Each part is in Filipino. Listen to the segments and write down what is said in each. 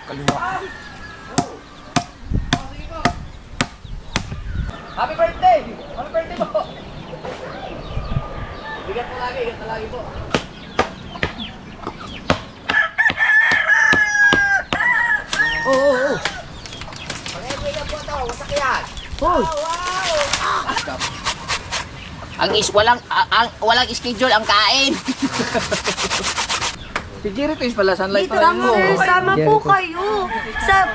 Kaliwa. Happy birthday! Happy birthday po! Bigat na lagi po. Oo. Pag-ebay lang po ito, wasak yan. Hoy. Wow! Walang schedule ang kain. Si Jerry Toys pala, sunlight Dito pa lang sir, sama po kayo.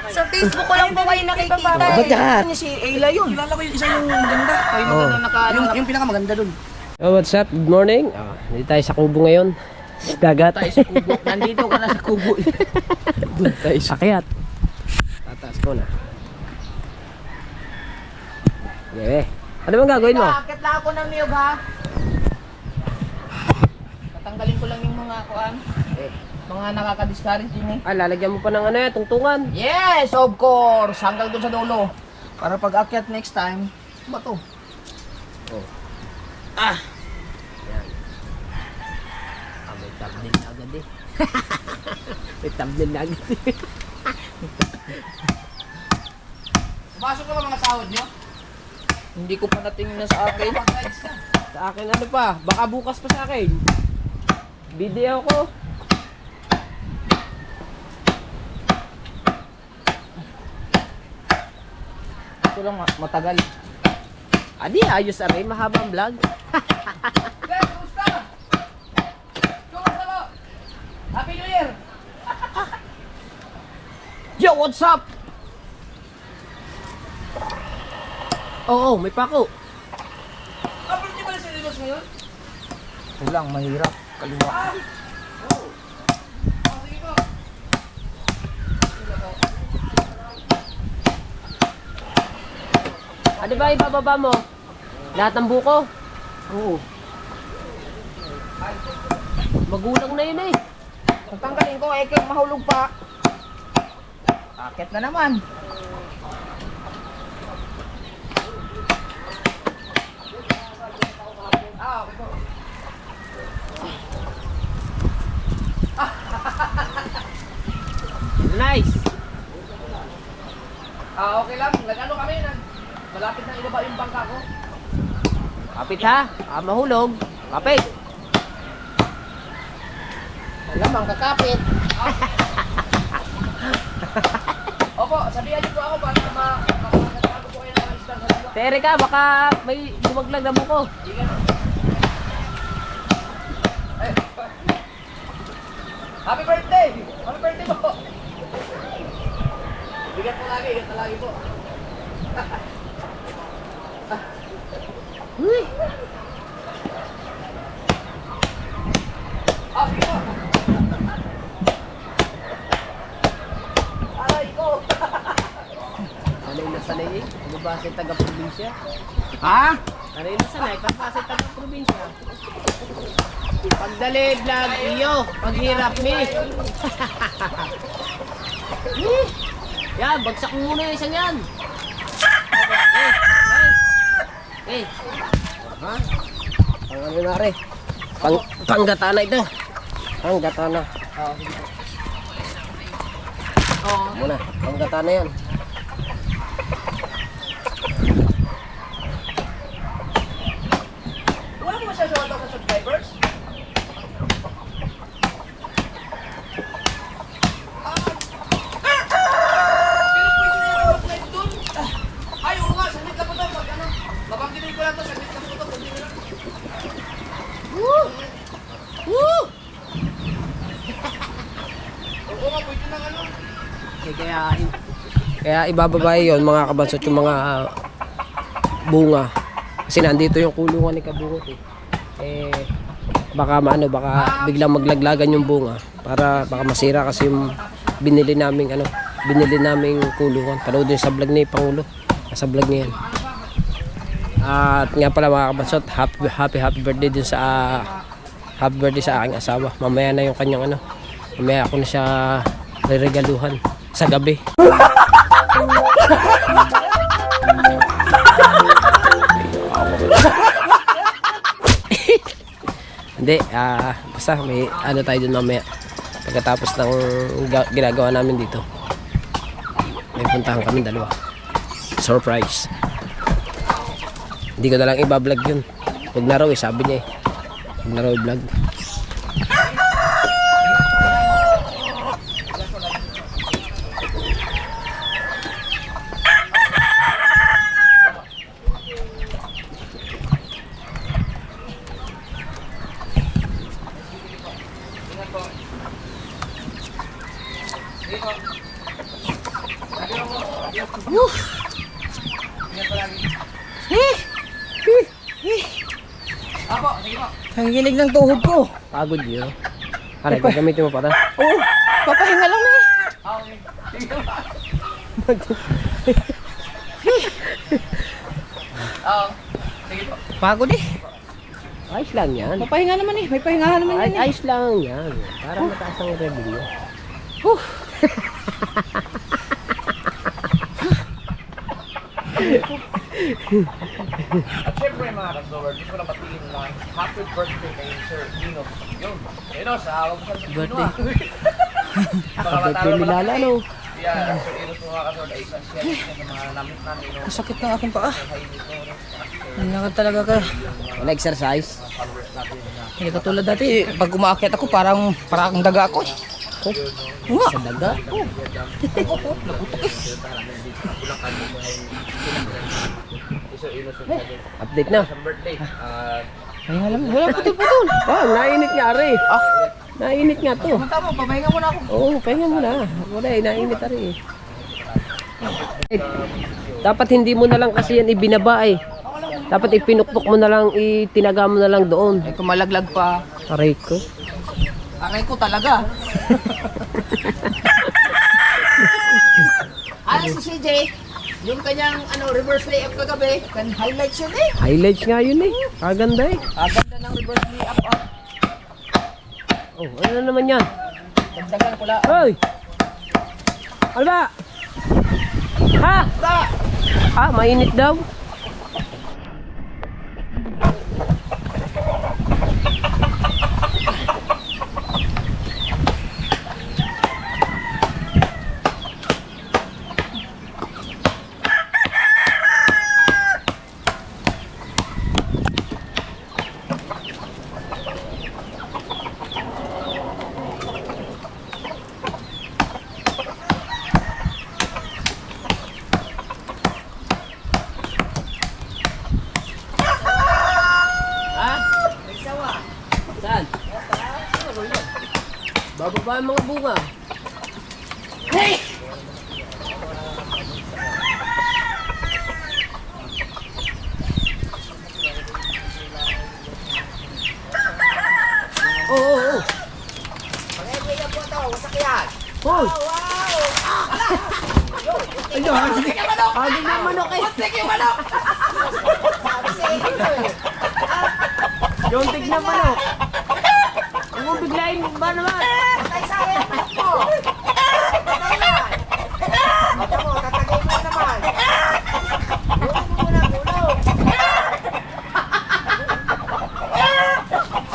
Sa Facebook ko lang po kayo nakikita Ba't yan? Si Ayla yun. Kilala ko yung isa yung maganda. Yung maganda yung pinakamaganda dun. Oh, what's up? Good morning. Nandito tayo sa kubo ngayon. Sa dagat. Tayo sa kubo. Nandito ka na sa kubo. Doon tayo sa... Akyat. Tataas ko na. Yeah. Ano bang gagawin mo? Akit lang ako ng niyog ha. Tatanggalin ko lang yung mga kuan. Mga nakaka-discourage din eh. Lalagyan mo pa ng ano yan, tungtungan. Yes, of course. Hanggang doon sa dulo. Para pag akyat next time, ba to? Oh. Ah! May thumbnail na agad eh. May thumbnail na agad eh. Pumasok na ba mga sahod nyo? Hindi ko pa natingnan sa akin. Sa akin ano pa, baka bukas pa sa akin. Video ko. Ito lang matagal. Adi, ayos na rin, mahabang vlog. Guys, kumusta? Kumusta po? Happy New Year! Yo, what's up? Oo, may pako. Kapag di ba na sinilos ngayon? Kulang, mahirap. Kaliwa. Sige po. Ano ba ibababa mo? Lahat ng buko? Oo. Magulang na yun eh. Tatanggalin ko eh kung mahulog pa. Akit na naman. Ah, okay po. Nice. Okay lang. Nag-ano kami. Malapit na ibaba yung bangka ko. Kapit ha? Mahulog. Kapit. Lamang kakapit. Opo, sabihan niyo po ako para makakatago po kayo ng mga islang sa luwa. Tere ka, baka may lumaglag na buko. Happy birthday! Happy birthday po! Bigat na lagi po. Sige po! Aray ko! Sanay na sanay eh. Ano ba sa taga-probinsya? Ha? Sanay na sanay, pag pa sa taga-probinsya. Pagdali vlog iyo, paghirap ni. Yan, bagsak mo muna yung isang yan. Eh. Ha? Ang ano na rin? Panggatana ito. Panggatana. Oo. Muna, panggatana yan. Wala mo siya shoutout sa subscribers? Pero pwede na yung live dun. Ay, oo nga, saglit lang po to. Pag ano, babanggitin ko lang to, saglit lang po to. Pwede na lang. Woo! Woo! Oo nga, pwede na ano. Kaya ibababa yon mga kabansot yung mga bunga. Kasi nandito yung kulungan ni Kabungot eh. Baka biglang maglaglagan yung bunga para baka masira kasi yung binili naming kulungan. Panoodin sa vlog ni Pangulo. Sa vlog niya yan. At nga pala mga kabansot, happy birthday din happy birthday sa aking asawa. Mamaya na yung kanyang mamaya ako na siya reregaluhan sa gabi. Hindi, basta may tayo dun mamaya pagkatapos ng ginagawa namin dito. May puntahan kami dalawa. Surprise. Hindi ko na lang iba-vlog yun. Huwag na raw eh, sabi niya eh. Huwag na raw i-vlog. Apo, sige po. Nangiginig ng tuhod ko. Pagod yun. Aray, gagamitin mo para. Oo, papahinga lang eh. Okay. Sige po. Oo. Sige po. Pagod eh. Ayos lang yan. Papahinga naman eh. May pahinga naman yan eh. Ayos lang yan. Para mataas ang revenue. At syempre mga ka-Sower, gusto ko na batiin na happy birthday kay Sir Dino. Yun. Enos, wag mo sa Dino ah. Happy birthday ni Lala, no? Yeah, Sir Enos mga ka-Sower ay isa siya sa mga namit namin. No? Masakit ng aking paa. Hindi talaga ka. Wala exercise. Hindi katulad dati. Pag umaakyat ako, parang daga ako eh. Nga. Sa daga. Update na. Birthday. Pahinga lang. Wala putol-putol. Ah, nainit nga ari. Nainit nga to. Tama, papahinga muna ako. Oo, pahinga mo na. Wala eh, nainit ari eh. Dapat hindi mo na lang kasi yan ibinaba eh. Dapat ipinukpok mo na lang, itinaga mo na lang doon. Ay, kumalaglag pa. Aray ko. Aray ko talaga. Ano si CJ? Yung kanyang reverse layup kagabi, kan highlights yun eh. Highlights nga yun eh. Kaganda eh. Ganda ng reverse layup ah. Oh, ano naman yan? Dagdagan ko lang. Hoy! Ano ba? Ha? Ah, mainit daw. Saan? Bababa ang mga bunga. Hey! Oo, oo, oo. Pag-ibig na po ito, wasak yan. Hoy! Ano? Agad na manok eh. Sige, manok! Sabi sa inyo eh. Yung tig na manok. Huwag mo biglayin ba naman? Patay sa akin ang manok mo. Patay na. Bata mo, tatagay mo naman. Gulong mo muna, gulong.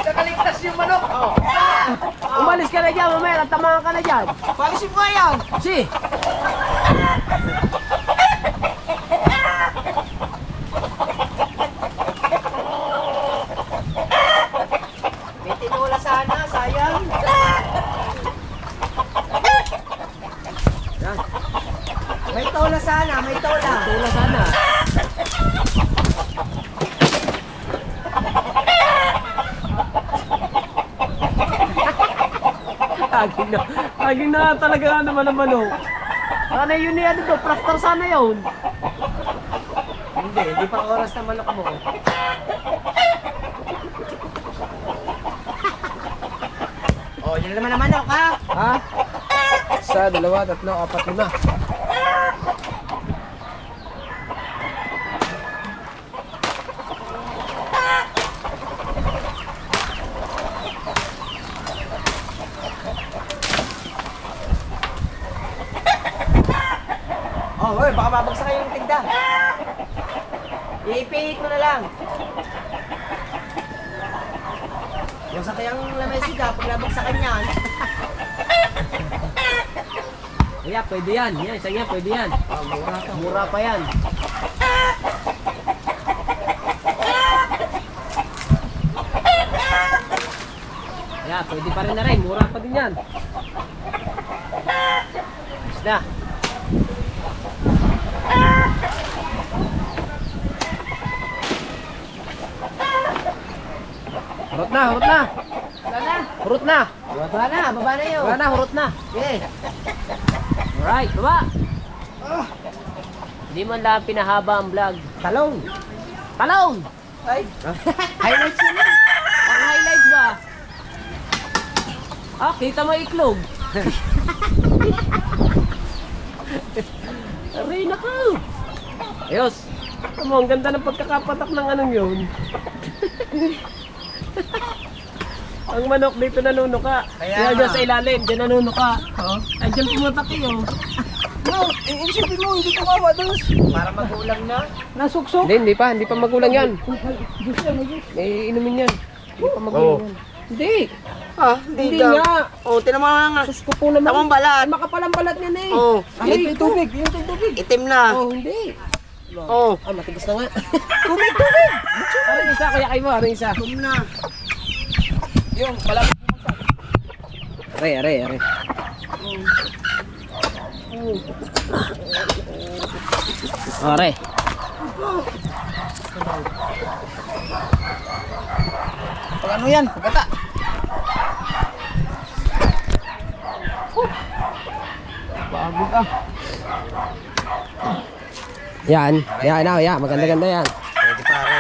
Nakaligtas yung manok. Umalis ka na dyan, mamaya. Tamahan ka na dyan. Palisin mo yan. Si! May tinula sana, sayang. May tola sana, may tola. Tula sana. Aging na talaga naman ang manok. Sana yun yan ito, plaster sana yun. Hindi pa oras na manok mo. Oh, yun naman ang manok ha. Ha? Isa, dalawa, tatlo, apat, lima. Oh, hoy, baka mabagsak kayo yung tigda. Iipihit mo na lang. Yung sakayang lamesida, pag nabagsakan yan. Kaya pwede yan. Yan, isa yan, pwede yan. Mura pa yan. Kaya pwede pa rin na rin. Mura pa din yan. Basta. Hurot na, hurot na. Wala na. Hurot na. Baba na yun. Wala na, hurot na. Okay. Alright, baba. Hindi man lang pinahaba ang vlog. Talong. Talong. Ay. Highlights na lang. Ang highlights ba? Ah, kita mo iklog. Aray, nako. Ayos. Ano, ang ganda ng pagkakapatak ng anong yun. Ang manok dito nanunuka. Kaya dyan sa ilalim, dyan nanunuka. Ay, dyan pumatak yun. No, isipin mo, hindi kumawa doon. Para magulang na. Nasuksok? Hindi pa magulang yan. May inumin yan. Hindi pa magulang yan. Hindi. Ah, Hindi nga. Oh, tinama nga. Sus ko po naman. Tamang balat. Ay, makapalang balat niyan eh. Oh, Ay, tubig. Yung tubig. itim na. Oh, hindi. Oh. Ah, matigas na nga. Tubig. Ano isa? Kaya kayo mo, ano isa? Itim na. Yung, pala. Are. Are. Pag ano yan, pagkata. Bago ka. Yan. Maganda-ganda yan. Pwede pare.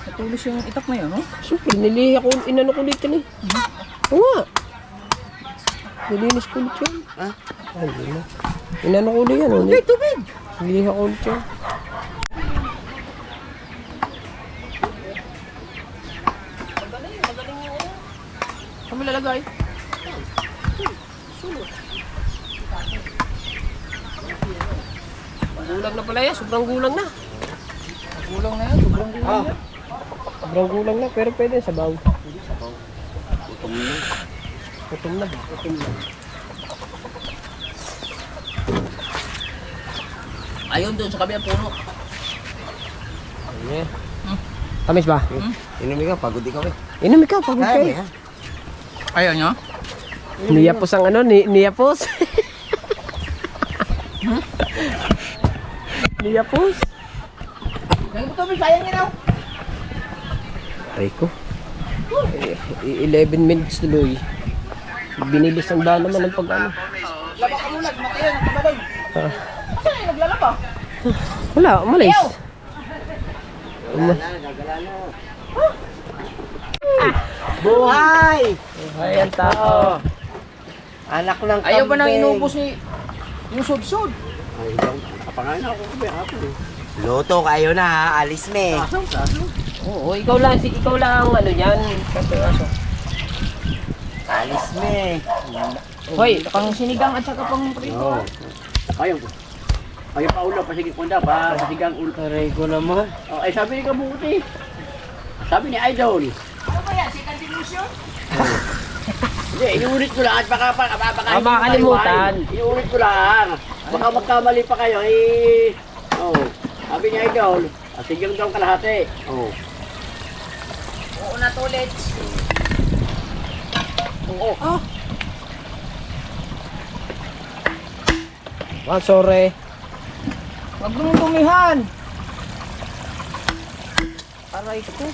Natulis yung itak na yun, no? Siyempre, inano ko dito ni. Oo nga. Nilinis ko ulit yan. Ha? Ay, hindi na. Inano ko ulit yan. Tubig! Niliha ko ulit yan. Kami lalagay. Gulang na pala yan. Sobrang gulang na. Kulang na yan, sobrang kulang yan. Sobrang gulang na. Pero pwede sabaw. Gutom na. Ayun doon sa kabilang puno. Ayan. Tamis ba? Inumin ka, pagod ikaw eh. Inom ikaw, pagod Kaya mo kayo. yan. Ayaw nyo? Niyapos ang ano, niyapos. Niyapos. Ganito to, may sayang yun, Aray ko. 11 minutes tuloy. Binilis ang daan naman ng pag-ano. Laba ka muna, makayan ang kabalon. Ah. Saan yung naglalaba? Wala, umalis. Buhay! Ay, ang tao. Anak ng kambing. Ayaw ba nang inubos ni yung sud-sud? Ay, kapangain ako kami ako eh. Luto kayo na ha, alis me. Oo, ikaw lang ang ano yan. Alis me. Hoy, pang sinigang at saka pang prito. Ayaw pa ulo, pasigit mo na ba? Pasigang ulo. Aray ko naman. Oh, ay sabi ni Kabuti. Sabi ni Idol. Ano ba yan? Second division? Hindi, inuulit ko lang at baka Ah, makakalimutan. Inuulit ko lang. Baka magkamali pa kayo eh. Oh, sabi ni Idol. Pasigang daw kalahati. Oh. Oo na to, let's. Oo. Ah, sorry. Wag mong tumihan. Aray ko.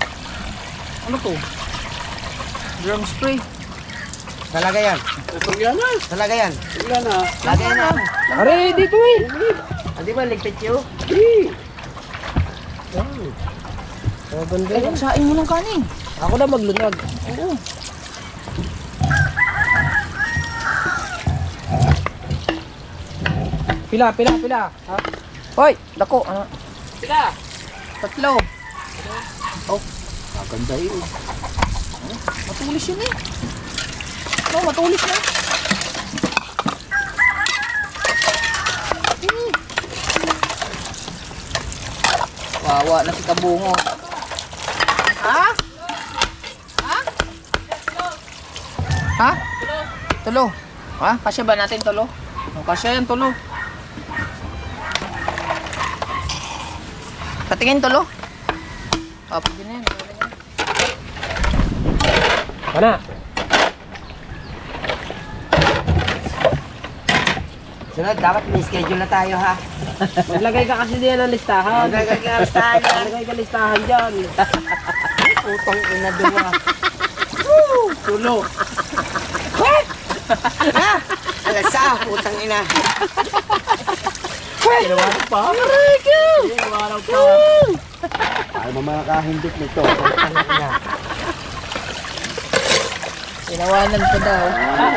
Ano to? Drum spray. Talaga yan. Itong yan na. Talaga yan. Itong yan na. Lagay na. Aray, dito eh. Hindi ba ligpit yun? Maganda Ay, yan. sain mo ng kanin. Ako na maglunag. Oo. Pila. Ha? Hoy, dako. Ano? Pila. Tatlo. Maganda yun. Matulis yun eh. No, matulis na. Wawa na si Kabungo. Ha? Ha? Tulo. Ha? Kasya ba natin tulo? Kasya yan tulo. Patingin tulo. Pwede na yan. Mana? Sunod, dapat may schedule na tayo ha. Maglagay ka kasi diyan ng listahan. Magkakastahan yan. Maglagay ka listahan dyan. Utang ina doon ha. Tulo. Alasa, utang ina. Tinawanan pa. Tinawanan pa. Ay, mamakahindot nito. Utang ina. Tinawanan ko daw.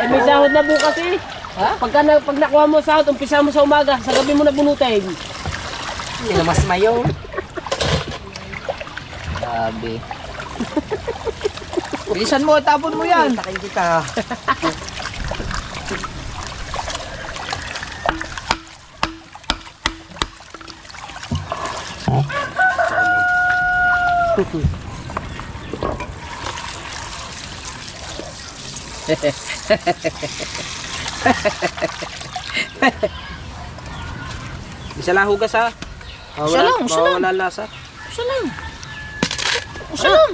May sahod na bukas eh. Ha? Pag nakuha mo sahod, umpisa mo sa umaga, sa gabi mo na bunutin. Hindi na mas mayo. Sabi. Bilisan mo, tapon mo yan. Takin kita. Isa lang hugas ha. Isa lang, isa lang. Mawawala lasa. Isa lang. Isa lang.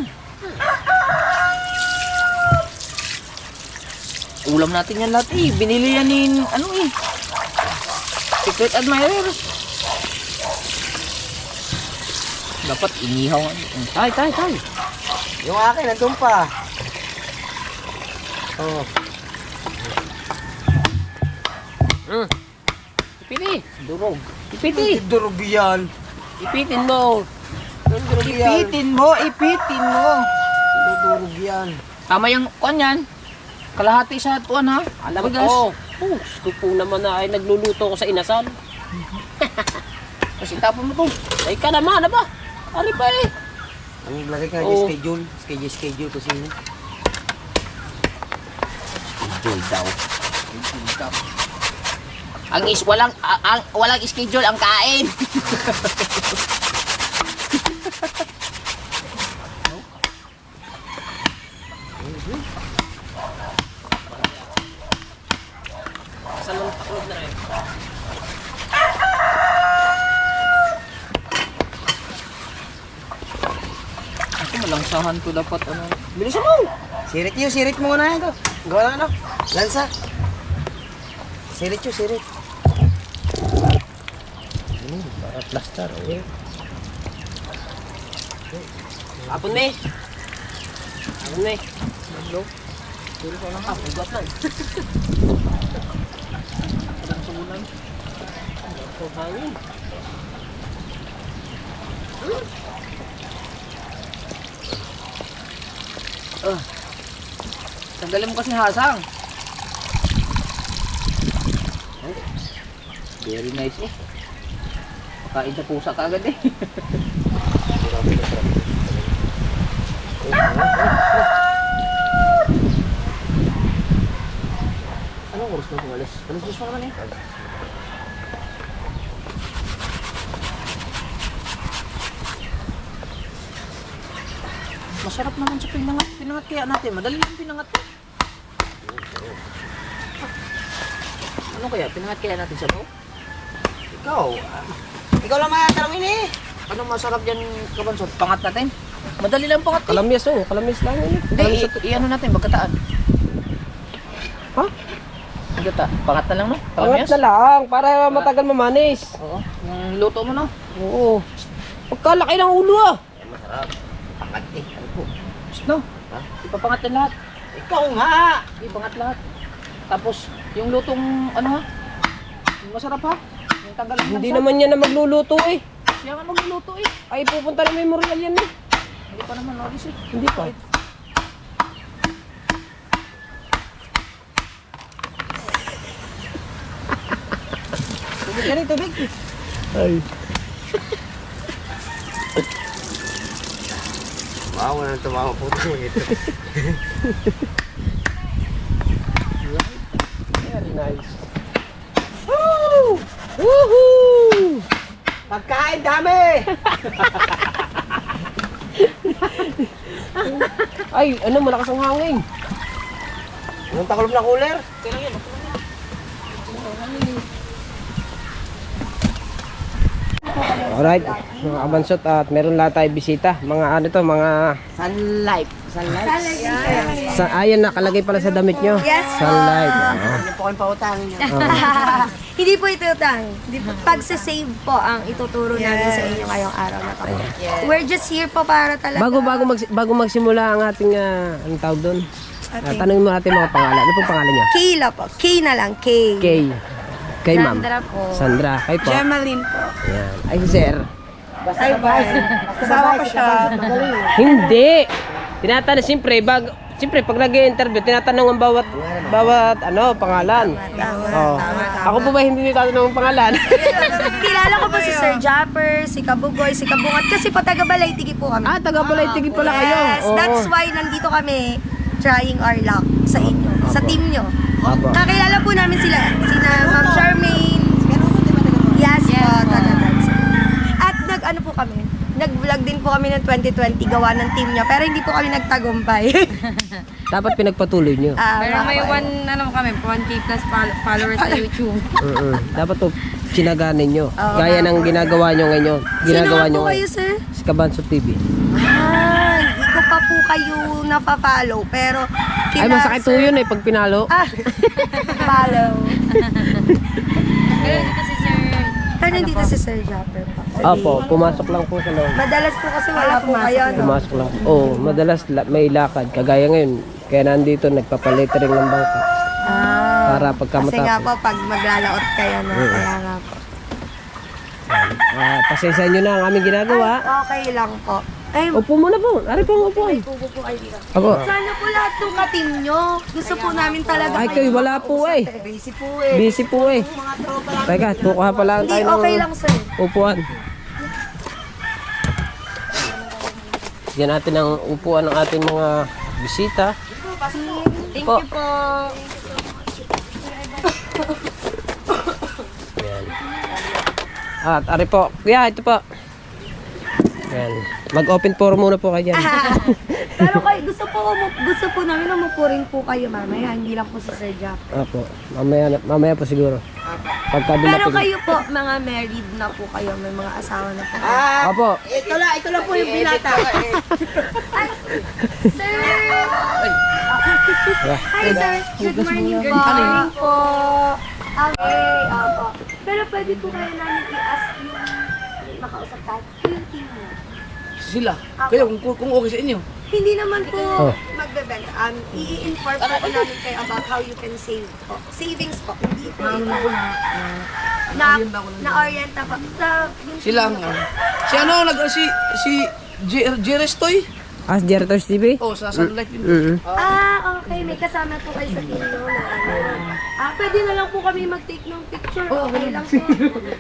Ulam natin yan lahat eh. Binili yan ni, ano eh. Secret admirer. Dapat inihaw. Tay. Yung akin, nandun pa. Oh. Ipiti. Durog. Ipiti. Durog yan. Ipitin mo. Durog yan. Ipitin mo. Durog yan. Tama yung kuan yan. Kalahati sa tuwan ha. Alam Bigas. ko. Gusto po naman na ay nagluluto ko sa inasal. Kasi tapon mo to. Ay ka naman, ano ba? Ari ba eh? Ang lagay ka Oo. schedule. Schedule ko sino. Schedule daw. Walang schedule ang kain. Sa lang taklog na rin. Ako malangsahan ko dapat ano. Bilisan mo! Sirit mo na ito. Gawa lang ano? Lansa. Sirit. Para plaster. Okay. Apon me. Hello. Puro ko lang ako. Ugat lang. Ito hangin. Tanggalin mo kasi hasang. Very nice eh. Pakain sa pusa ka agad eh. Anong oras na kung alas? Alas 10 pa naman eh. Masarap naman sa pinangat. Pinangat kaya natin. Madali lang pinangat eh. Ano kaya? Pinangat kaya natin sa baw? Ikaw lang makatarangin eh. Anong masarap dyan, kabansot? Pangat natin? Madali lang pangat eh. Kalamis oh. Kalamis lang yun. Hindi, i-ano natin, magkataan. Ha? Magkata. Pangat na lang no? Pangat na lang. Para matagal mamanis. Oo. Yung luto mo no? Oo. Pagkalaki ng ulo ah. Masarap. Pangat eh. Ano po? No? Ha? Ipapangat na lahat. Ikaw nga! Ipangat lahat. Tapos, yung lutong, ano ha? Yung masarap ha? Yung tanggal ng Hindi lansa. naman yan na magluluto eh. Siya nga magluluto eh. Ay pupunta na memorial yan eh. Hindi pa naman notice eh. Hindi pa. Tubig yan eh, tubig. Ay. Wow, wala nang tumawa po ito. Very nice. Woo! Woohoo! Pagkain dami! Ay, ano, malakas ang hangin. Yung takulob na cooler. Alright, mga kabansot at meron lahat tayo bisita. Mga ano to, mga Sun Life. Sun Life. ayan nakalagay pala sa damit nyo. Yes po. Sunlight. Ano po kayong pautangin nyo? Hindi po ito utang. Pagsa-save po ang ituturo namin sa inyo ngayong araw na to. We're just here po para talaga. Bago magsimula ang ating anong tawag doon? Tanungin mo natin mga pangalan. Ano pong pangalan nyo? Kayla po. Kay na lang. Kay. Kay ma'am. Sandra po. Sandra. Kay po. Gemaline po. Ayan. Ay, sir. Basta ko siya. Hindi. Tinatanong, siyempre, pag nag-i-interview, tinatanong ang bawat pangalan. Oh. Ako po ba hindi tinatanong ang pangalan? Kilala ko po si Sir Japper, si Kabugoy, si Kabungat. Kasi po taga Balaytigi po kami. Taga Balaytigi pala kayo. Yes, Oo. that's why nandito kami trying our luck sa inyo, sa team nyo. Apo. Kakilala po namin sila Ma'am Charmaine. Yes po, taga-dancer. At nag-ano po kami, nag-vlog din po kami ng 2020 gawa ng team niya, pero hindi po kami nagtagumpay. Dapat pinagpatuloy nyo. Pero may 1K plus followers sa YouTube. Dapat to sinaganin nyo. Gaya ng ginagawa nyo ngayon. Ginagawa Sino nyo nga po kayo, ngayon. sir? Si Kabanso TV. Hindi ko pa po kayo napafollow, pero Ay, masakit to yun pag pinalo. follow. Pero dito si Sir... Pero nandito si Sir Japper pa. Opo, pumasok lang po sa loob. Madalas po kasi wala po kayo, no? Pumasok lang. Oo, madalas may lakad. Kagaya ngayon, kaya nandito nagpapalettering ng bangka. Para pagka Kasi nga matapos. po, pag maglalaot kayo, no? Kaya nga po. Pasensya nyo na ang aming ginagawa. Okay lang po. Ay, Upo muna po. Ari po, upo. pupo po kayo dito. Ako. Sana po lahat ng ka-team nyo. Gusto po namin talaga Ay, kayo wala po Busy po eh. Busy po Teka, kukuha pa lang Hindi, tayo ng okay lang, sir. upuan. Yan natin ang upuan ng ating mga bisita. Thank Po. you po. Yan. At ari po. Kuya, ito po. Yan. Mag-open forum muna po kayo dyan. Pero kayo, gusto po namin na umupo rin po kayo mamaya. Hindi lang po si Sir Jack. Opo. Mamaya po siguro. Pagka Pero dumating. kayo po, mga married na po kayo. May mga asawa na po. Opo. Ito lang po yung binata. Sir! Hi, sir. Good morning po. Po. Okay, opo. Pero pwede po kayo namin i-ask yung makausap tayo. Yung team mo. Sila. Kayo, kung okay sa inyo. Hindi naman po Oh. magbebenta. I-inform po namin kayo about how you can save po. Savings po. Hindi po na-orienta po. Yung Sila ang Si ano, si Jerez Toy. Jeritos TV? Oh, sa Sunlight din. okay. May kasama po kayo sa team nyo. Pwede na lang po kami mag-take ng picture. Okay lang po.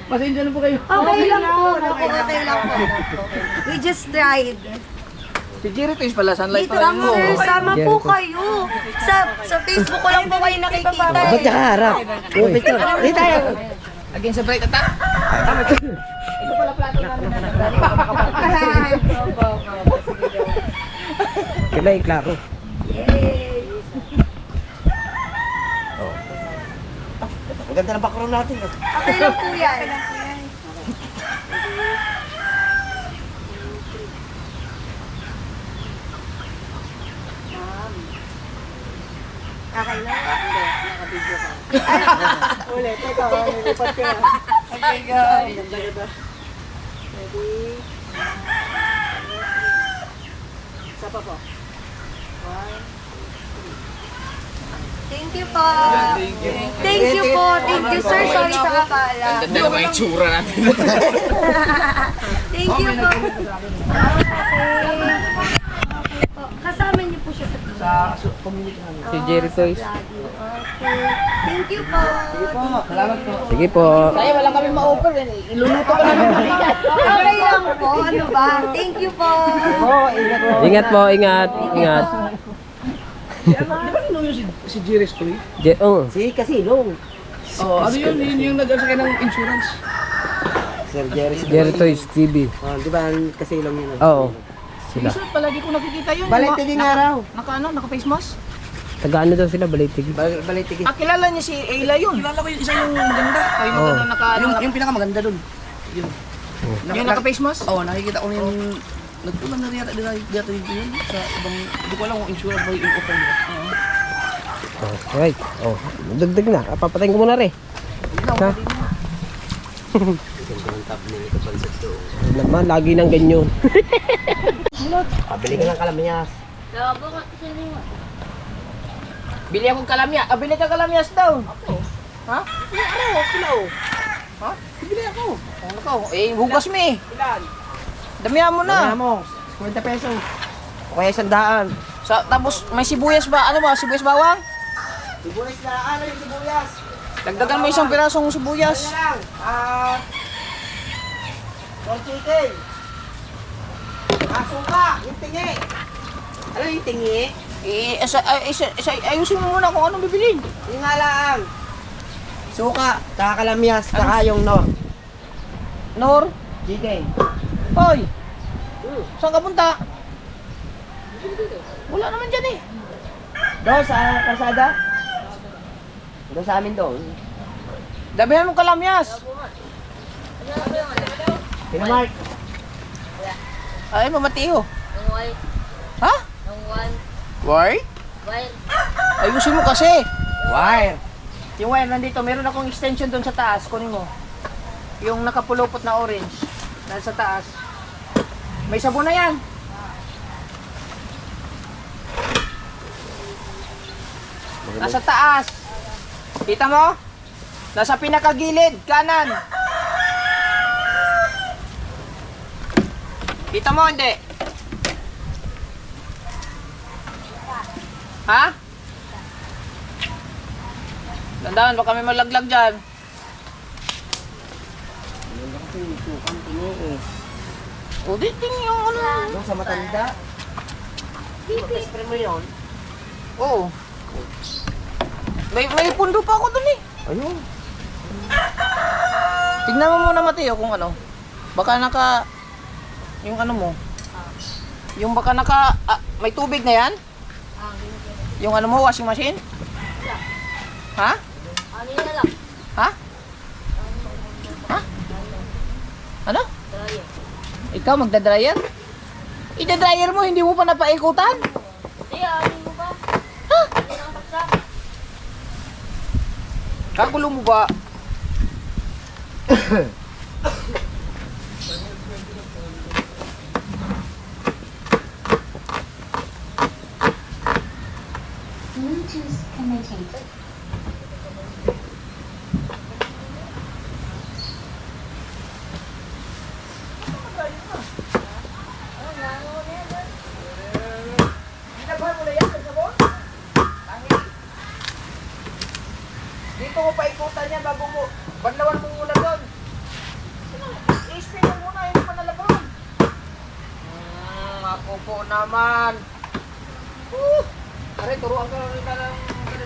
Pasensya na po kayo. Okay lang po. Okay lang po. We just tried. Si Jerez Toy pala, Sunlight Dito pala lang, yun. sir. Sama po kayo. Sa Facebook ko lang po kayo nakikita. Ba't niya harap? Yung picture. Hindi tayo. Again sa bright attack. Kilay, klaro. Ang ganda ng background natin. Okay lang po yan. Okay lang. Naka-video ka. Ulit. Teka, nilipat ka. Okay, go. Ready? Isa pa po. 1, 2, 3. Thank you po. Thank you po. Thank you, sir. Sorry sa kapala. Ganda naman yung tsura natin. Thank you po. Okay. Kasama niyo po siya sa team. Sa community namin. Si Jeritos. Okay. Thank you po. Salamat po. Sige po. Kaya wala kami ma-offer eh. Iluluto ko namin. Okay lang po. Ano ba? Thank you po. Ingat po, ingat. Ingat. Di ba sino yung si Jerez Toy? Si Kasilong. Oh, ano yun? Yun yung nag-asakay ng insurance. Sir Jerry. Jeritos TV. Di ba ang Kasilong yun? Oo. Sila. Isa, palagi ko nakikita yun. Balete din nga raw. Naka face mask? Taga-ano daw sila, Balitig. Balitigin. Ah, kilala niya si Ayla yun. Kilala ko yung isa yung maganda. Ayun, Oo. Yung pinakamaganda dun. Yun. yung naka-face mask? Oo, nakikita ko na yung nagtulang na yata dito yun sa ibang, hindi ko alam kung insured ba yung offer nila. Alright. Oh, dagdag na. Papatayin ko muna rin. Ha? Ano naman, lagi nang ganyan. Pabili ka ng kalamyas. Bili akong kalamya. Ah, bili ka kalamyas daw. Ha? Ha? Bibili ako. Ano ka? Eh, hugas mo eh. Ilan? Damihan mo Wala na. mo, 50 pesos. O kaya 100. Tapos may sibuyas ba? Ano ba? Sibuyas bawang? Sibuyas na, ano yung sibuyas? Dagdagan mo isang pirasong sibuyas. Ano lang? Corn chicken. Suka, yung tingi. Ano yung tingi? Ayusin mo muna kung anong bibilin. Yung nga lang. Suka, tsaka kalamyas, tsaka yung nor. Nor, Chicken. hoy, saan ka punta? Wala naman dyan eh. Doon sa kalsada? Doon sa amin doon. Damihan mo kalamyas. Pinamark. Ay, mamatiho. Ha? Why? Ayusin mo kasi. Wire. Yung wire nandito, meron akong extension doon sa taas. Kunin mo. Yung nakapulupot na orange. Nasa taas. May sabon na yan. Nasa taas. Kita mo? Nasa pinakagilid, kanan. Kita mo, hindi? Ha? Dandahan, baka may malaglag dyan. O, di tingin yung ano. Doon sa matanda. Spray mo yun. Oo. May pundo pa ako dun eh. Ayun. Tignan mo muna, Mateo, kung ano. Baka naka... Yung ano mo. Yung baka naka... may tubig na yan? Yung ano mo, washing machine? Ha? Ha? Ha? Ano? Ikaw magda-dryer? Ida-dryer mo, hindi mo pa napaikutan? Ha? Kagulo mo ba? Bluetooth connected. Dito mo paikutan niya bago mo. Banlawan mo muna doon. I-spin mo muna, hindi pa nalabon. Ako po naman. Aray, turuan ka rin ka ng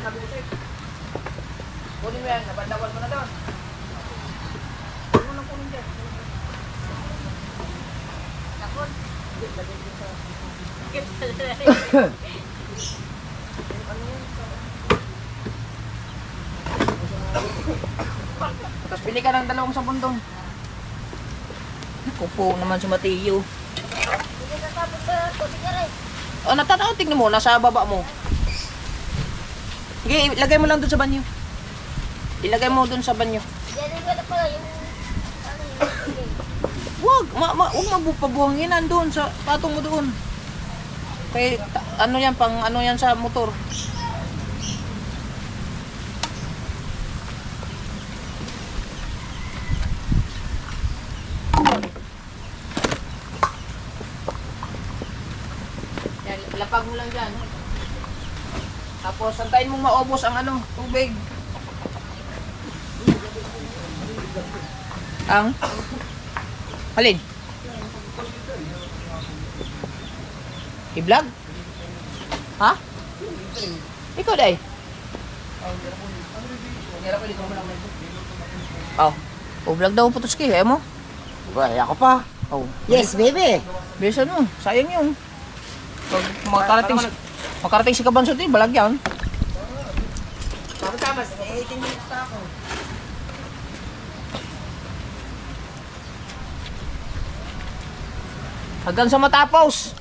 sabi ko sa'yo. Kunin mo yan, nabandawan mo na doon. Huwag mo lang kunin dyan. Takot. Hindi, lagay dito sa... Tapos pili ka ng 2 sabon doon. Ako po naman si Mateo. O, natanaw, tignan mo, nasa baba mo. Sige, ilagay mo lang doon sa banyo. Ilagay mo doon sa banyo. Huwag mabupabuhangin doon sa patong mo doon. Kaya ano yan, pang ano yan sa motor. Yan, lapag mo lang dyan. Tapos, antayin mong maubos ang ano, tubig. Ang? Halin? I-vlog? Ha? Ikaw, day? Oh. O-vlog daw po Tuski, ayaw mo? Wala ako pa. Oh. Yes, baby. Bilisan mo, sayang yun. Pag makarating si Kabansot eh, balagyan. mas 18 minutes pa ako. Hanggang sa matapos.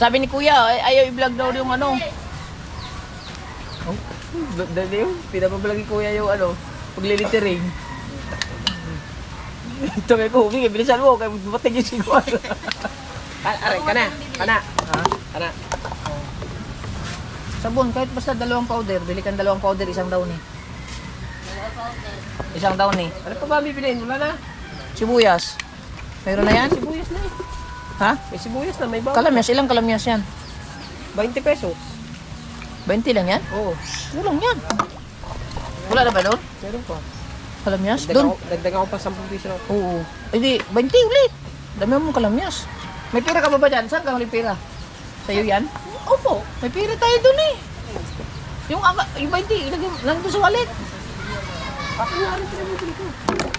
Sabi ni Kuya, ayaw i-vlog daw yung ano. Oh, dali yun. Pinapablog ni Kuya yung ano, paglilitering. Ito may kubi, bilisan mo, kaya bumating yung siguro. Aray, kana. Kana. Ha? Kana. Sabon, kahit basta 2 powder, bili kang 2 powder, isang daw ni. Isang daw ni. Ano pa ba bibiliin? Wala na. Sibuyas. Mayroon na yan? Sibuyas na eh. Ha? May sibuyas na, may bawang. Kalamyas, ilang kalamyas yan? 20 pesos. 20 lang yan? Oo. Kulang yan. Wala na ba doon? Meron pa. Kalamyas? Doon? Dagdagan ko pa 10 piso lang. Oo. Eh di, 20 ulit. Dami mo kalamyas. May pira ka ba ba dyan? Saan ka may pira? Sa'yo yan? Opo. May pira tayo doon eh. Yung 20, ilagay mo lang doon sa wallet.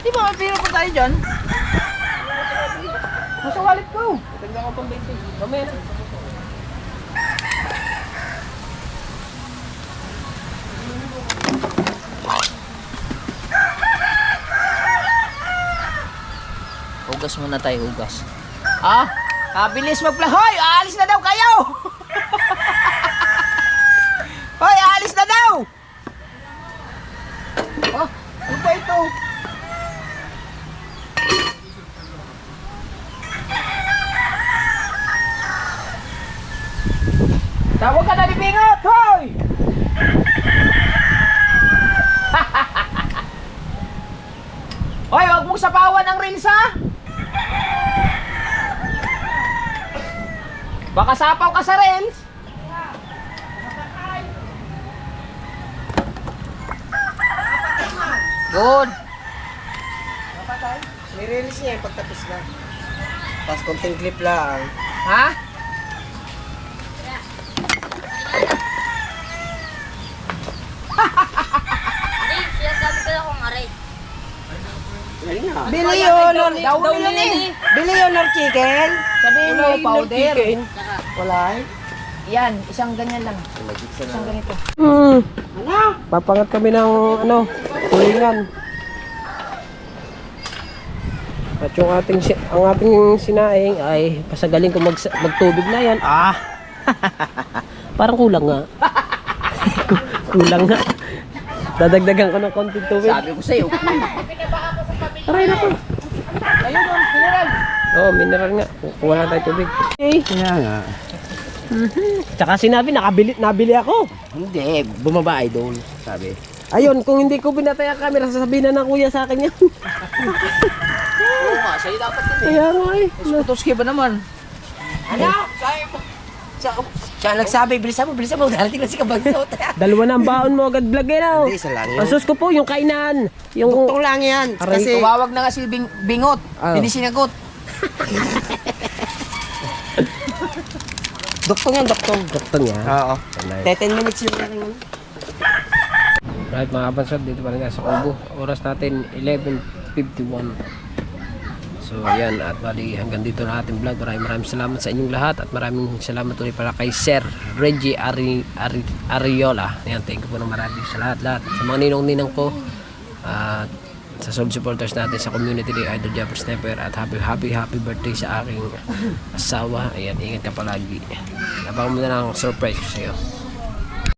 Di ba may pira pa tayo dyan? Nasa wallet ko. Dagdagan ko pang 20. Mamaya na. Hugas muna tayo, hugas. Ah, bilis Hoy, aalis na daw kayo! Hoy, aalis na daw! Oh, ano ba ito? Tawag ka na ni Pingot, hoy! Hoy, wag mong sapawan ang reels, ha? Baka sapaw ka sa reels. Good. Nire-release niya yung pagtapos na. Tapos konting clip lang. Ha? Aray, sinasabi ko lang kung aray. Bili yun, Daw yun eh. bili yun ng chicken. Sabihin mo, powder. Saka, Wala eh. Yan, isang ganyan lang. Isang ganito. Papangat kami ng ano, tulingan. At yung ang ating sinaing ay pasagaling ko magtubig na yan. Ah! Parang kulang nga. Kulang nga. Dadagdagan ko ng konting tubig. Sabi ko sa'yo. Aray na ko. Ayun, mineral. Oo, mineral nga. Kuha lang tayo tubig. Okay. Kaya nga. Tsaka sinabi, nabili ako. Hindi, bumaba idol, sabi. Ayun, kung hindi ko binatay ang camera, sasabihin na ng kuya sa akin yan. Oo nga, sa'yo dapat yun eh. Kaya nga eh. Skutoski ba naman? Ano? Siya nagsabi, bilisan mo, darating na si Kabagsot. Dalawa na ang baon mo agad vlog eh na. Hindi, isa lang yun. Asus ko po, yung kainan. Yung Duktong lang yan. Aray. Kasi, Tumawag na nga si Bingot. Ah. Hindi sinagot. duktong yan, duktong. doktor niya. Oo. 10 minutes yung lang yun. Right mga kabansod, dito pa rin tayo sa Kubo. Oras natin 11:51. So yan, at bali hanggang dito na ating vlog. Maraming salamat sa inyong lahat. At maraming salamat ulit pala kay Sir Reggie Ariola. Yan, thank you po ng maraming sa lahat. Sa mga ninong-ninang ko. At sa solid supporters natin sa community ni Idol Jumper Sniper. At happy birthday sa aking asawa. Ayan, ingat ka palagi. Abangan mo na lang ang surprise ko sa iyo.